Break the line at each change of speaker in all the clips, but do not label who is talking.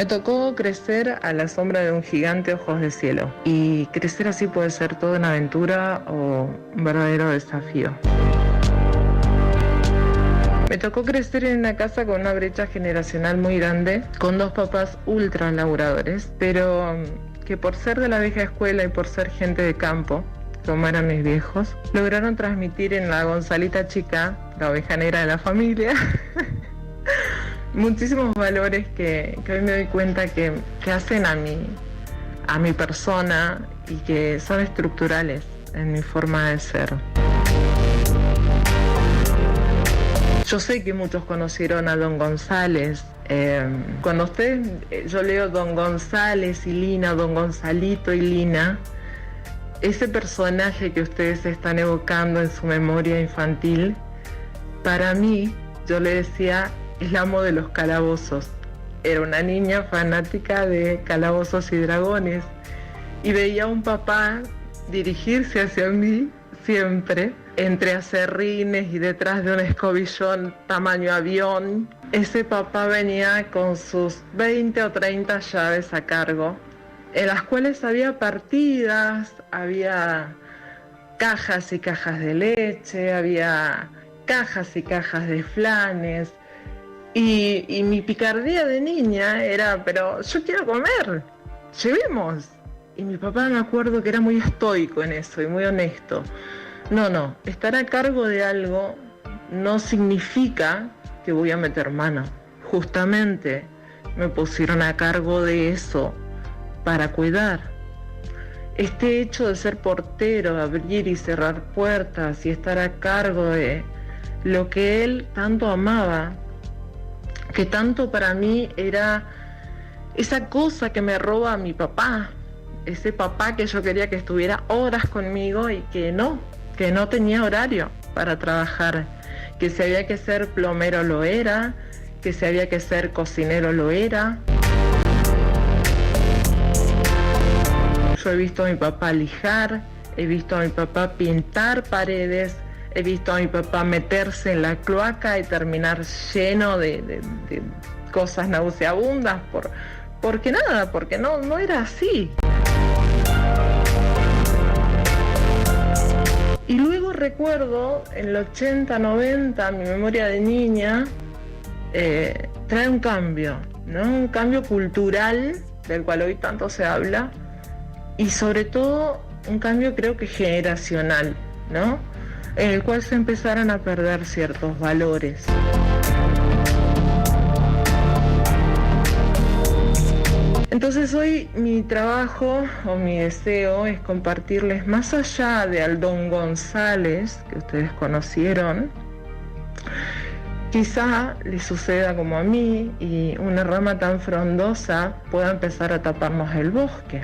Me tocó crecer a la sombra de un gigante ojos de cielo, y crecer así puede ser toda una aventura o un verdadero desafío. Me tocó crecer en una casa con una brecha generacional muy grande, con dos papás ultra laburadores, pero que por ser de la vieja escuela y por ser gente de campo, como eran mis viejos, lograron transmitir en la Gonzalita chica, la oveja negra de la familia, muchísimos valores que hoy me doy cuenta que hacen a mi persona y que son estructurales en mi forma de ser. Yo sé que muchos conocieron a Don González. Cuando yo leo Don González y Lina, Don Gonzalito y Lina, ese personaje que ustedes están evocando en su memoria infantil, para mí, yo le decía, es el amo de los calabozos. Era una niña fanática de Calabozos y Dragones y veía a un papá dirigirse hacia mí siempre, entre aserrines y detrás de un escobillón tamaño avión. Ese papá venía con sus 20 o 30 llaves a cargo, en las cuales había partidas, había cajas y cajas de leche, había cajas y cajas de flanes, y mi picardía de niña era, pero yo quiero comer, llevemos. Y mi papá, me acuerdo que era muy estoico en eso y muy honesto. No, estar a cargo de algo no significa que voy a meter mano. Justamente me pusieron a cargo de eso para cuidar. Este hecho de ser portero, abrir y cerrar puertas y estar a cargo de lo que él tanto amaba, que tanto para mí era esa cosa que me roba a mi papá, ese papá que yo quería que estuviera horas conmigo y que no tenía horario para trabajar, que si había que ser plomero lo era, que si había que ser cocinero lo era. Yo he visto a mi papá lijar, he visto a mi papá pintar paredes, he visto a mi papá meterse en la cloaca y terminar lleno de cosas nauseabundas porque no era así. Y luego recuerdo, en el 80, 90, mi memoria de niña trae un cambio, ¿no? Un cambio cultural, del cual hoy tanto se habla, y sobre todo un cambio creo que generacional, ¿no? En el cual se empezaron a perder ciertos valores. Entonces hoy mi trabajo o mi deseo es compartirles, más allá de al Don González que ustedes conocieron, quizá les suceda como a mí y una rama tan frondosa pueda empezar a taparnos el bosque.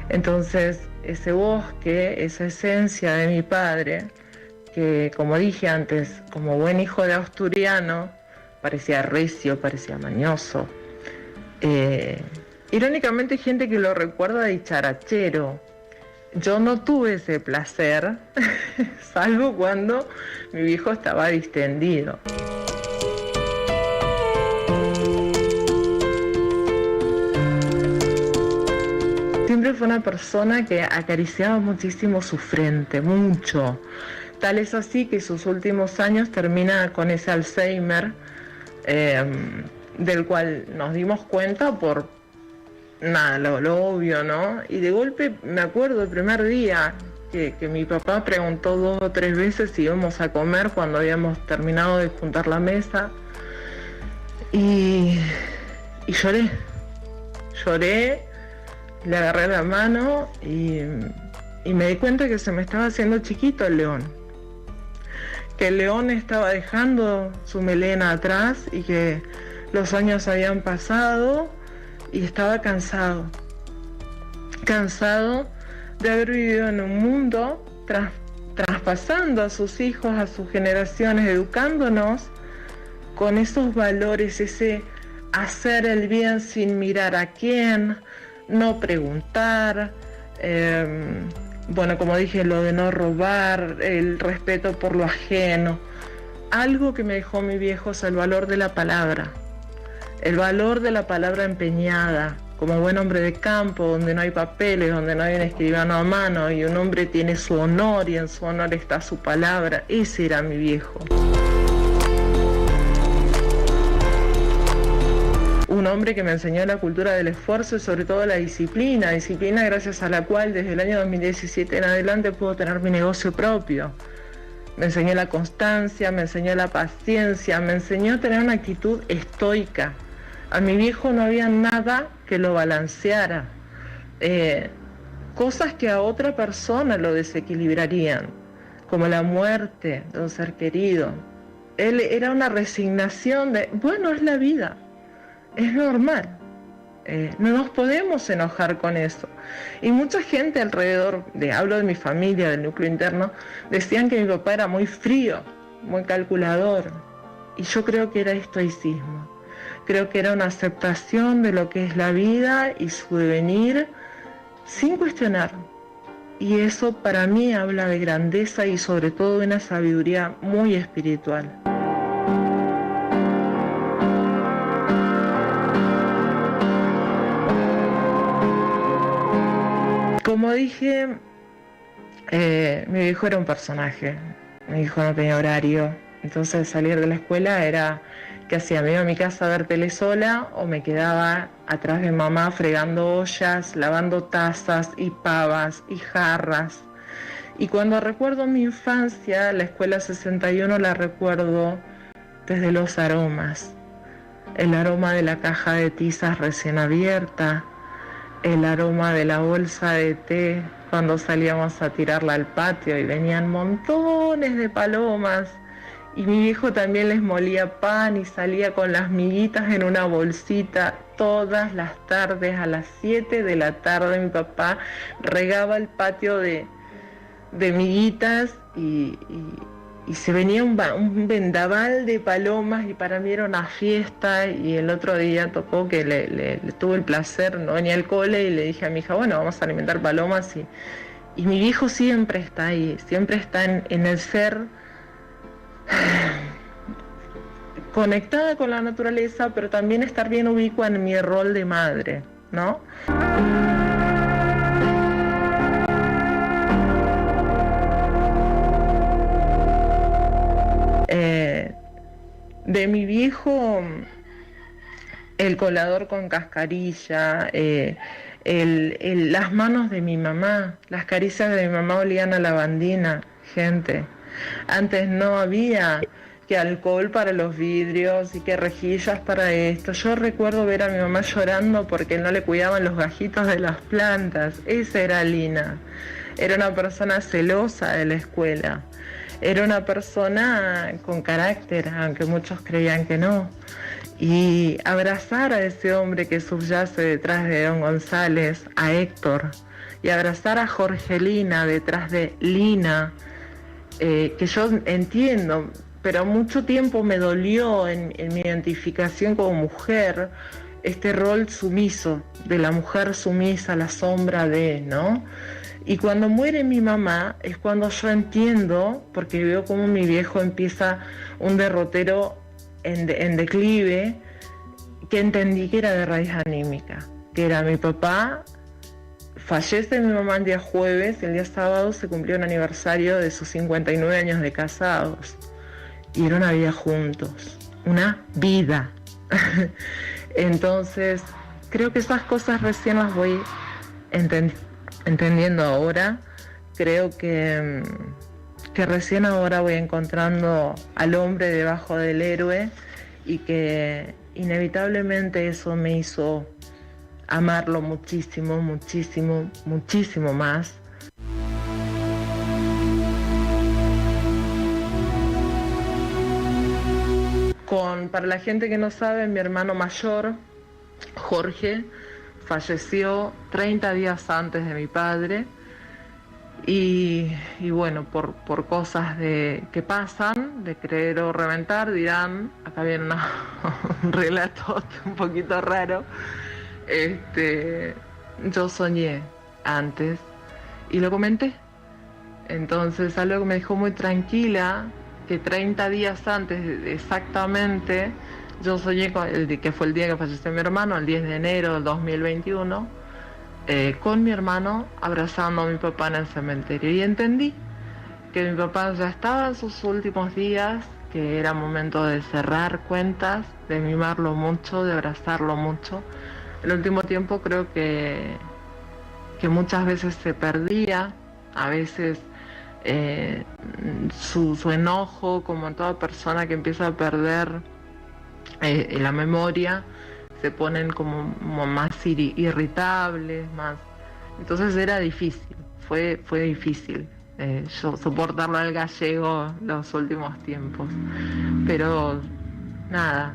Entonces ese bosque, esa esencia de mi padre, que como dije antes, como buen hijo de asturiano, parecía recio, parecía mañoso. Irónicamente hay gente que lo recuerda de dicharachero. Yo no tuve ese placer, salvo cuando mi viejo estaba distendido. Siempre fue una persona que acariciaba muchísimo su frente, mucho. Tal es así que sus últimos años termina con ese Alzheimer, del cual nos dimos cuenta por nada, lo obvio, ¿no? Y de golpe me acuerdo el primer día que mi papá preguntó 2 o 3 veces si íbamos a comer cuando habíamos terminado de juntar la mesa. Y lloré, le agarré la mano y me di cuenta que se me estaba haciendo chiquito el león. Que el león estaba dejando su melena atrás y que los años habían pasado y estaba cansado de haber vivido en un mundo traspasando a sus hijos, a sus generaciones, educándonos con esos valores, ese hacer el bien sin mirar a quién, no preguntar, como dije, lo de no robar, el respeto por lo ajeno. Algo que me dejó mi viejo es el valor de la palabra. el valor de la palabra empeñada. Como buen hombre de campo, donde no hay papeles, donde no hay un escribano a mano y un hombre tiene su honor y en su honor está su palabra. Ese era mi viejo. Un hombre que me enseñó la cultura del esfuerzo y sobre todo la disciplina gracias a la cual desde el año 2017 en adelante puedo tener mi negocio propio. Me enseñó la constancia, me enseñó la paciencia, me enseñó a tener una actitud estoica. A mi viejo no había nada que lo balanceara. Cosas que a otra persona lo desequilibrarían, como la muerte de un ser querido. Él era una resignación de, bueno, es la vida, es normal. No nos podemos enojar con eso. Y mucha gente alrededor, hablo de mi familia, del núcleo interno, decían que mi papá era muy frío, muy calculador. Y yo creo que era estoicismo. Creo que era una aceptación de lo que es la vida y su devenir sin cuestionar. Y eso para mí habla de grandeza y sobre todo de una sabiduría muy espiritual. Como dije, mi viejo era un personaje. Mi hijo no tenía horario. Entonces salir de la escuela era... ¿Qué hacía? Me iba a mi casa a ver tele sola o me quedaba atrás de mamá fregando ollas, lavando tazas y pavas y jarras. Y cuando recuerdo mi infancia, la escuela 61 la recuerdo desde los aromas. El aroma de la caja de tizas recién abierta, el aroma de la bolsa de té cuando salíamos a tirarla al patio y venían montones de palomas. Y mi viejo también les molía pan y salía con las miguitas en una bolsita todas las tardes. A las 7 de la tarde mi papá regaba el patio de miguitas y se venía un vendaval de palomas y para mí era una fiesta. Y el otro día tocó que le tuve el placer, no venía al cole y le dije a mi hija, bueno, vamos a alimentar palomas. Y mi viejo siempre está ahí, siempre está en el ser... conectada con la naturaleza, pero también estar bien ubicua en mi rol de madre, ¿no? De mi viejo, el colador con cascarilla, las manos de mi mamá, las caricias de mi mamá olían a lavandina, gente. Antes no había que alcohol para los vidrios y que rejillas para esto. Yo recuerdo ver a mi mamá llorando porque no le cuidaban los gajitos de las plantas. Esa era Lina. Era una persona celosa de la escuela. Era una persona con carácter, aunque muchos creían que no. Y abrazar a ese hombre que subyace detrás de don González, a Héctor, y abrazar a Jorgelina detrás de Lina, que yo entiendo, pero mucho tiempo me dolió en mi identificación como mujer, este rol sumiso, de la mujer sumisa a la sombra de, ¿no? Y cuando muere mi mamá es cuando yo entiendo, porque veo cómo mi viejo empieza un derrotero en declive, que entendí que era de raíz anímica, que era mi papá. Fallece mi mamá el día jueves, el día sábado se cumplió un aniversario de sus 59 años de casados. Y era una vida juntos, una vida. Entonces, creo que esas cosas recién las voy entendiendo ahora. Creo que recién ahora voy encontrando al hombre debajo del héroe y que inevitablemente eso me hizo amarlo muchísimo, muchísimo, muchísimo más. Para la gente que no sabe, mi hermano mayor, Jorge, falleció 30 días antes de mi padre y bueno, por cosas que pasan, de creer o reventar, dirán, acá viene un relato un poquito raro, yo soñé antes y lo comenté. Entonces algo que me dejó muy tranquila, que 30 días antes exactamente Yo soñé que fue el día que falleció mi hermano, el 10 de enero del 2021, con mi hermano abrazando a mi papá en el cementerio. Y entendí que mi papá ya estaba en sus últimos días, que era momento de cerrar cuentas, de mimarlo mucho, de abrazarlo mucho. El último tiempo creo que muchas veces se perdía, a veces su enojo, como en toda persona que empieza a perder la memoria, se ponen como más irritables, más. Entonces era difícil, fue difícil yo soportarlo al gallego los últimos tiempos. Pero nada,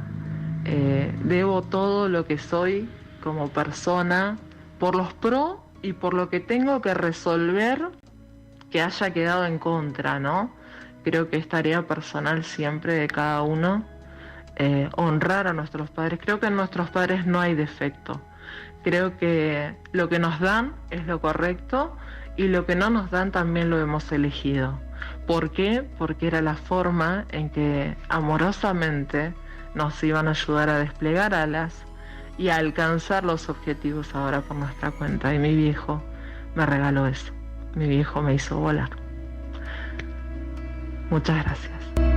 debo todo lo que soy como persona por los pros y por lo que tengo que resolver que haya quedado en contra, ¿no? Creo que es tarea personal siempre de cada uno honrar a nuestros padres. Creo que en nuestros padres no hay defecto. Creo que lo que nos dan es lo correcto y lo que no nos dan también lo hemos elegido. ¿Por qué? Porque era la forma en que amorosamente nos iban a ayudar a desplegar alas y a alcanzar los objetivos ahora por nuestra cuenta. Y mi viejo me regaló eso. Mi viejo me hizo volar. Muchas gracias.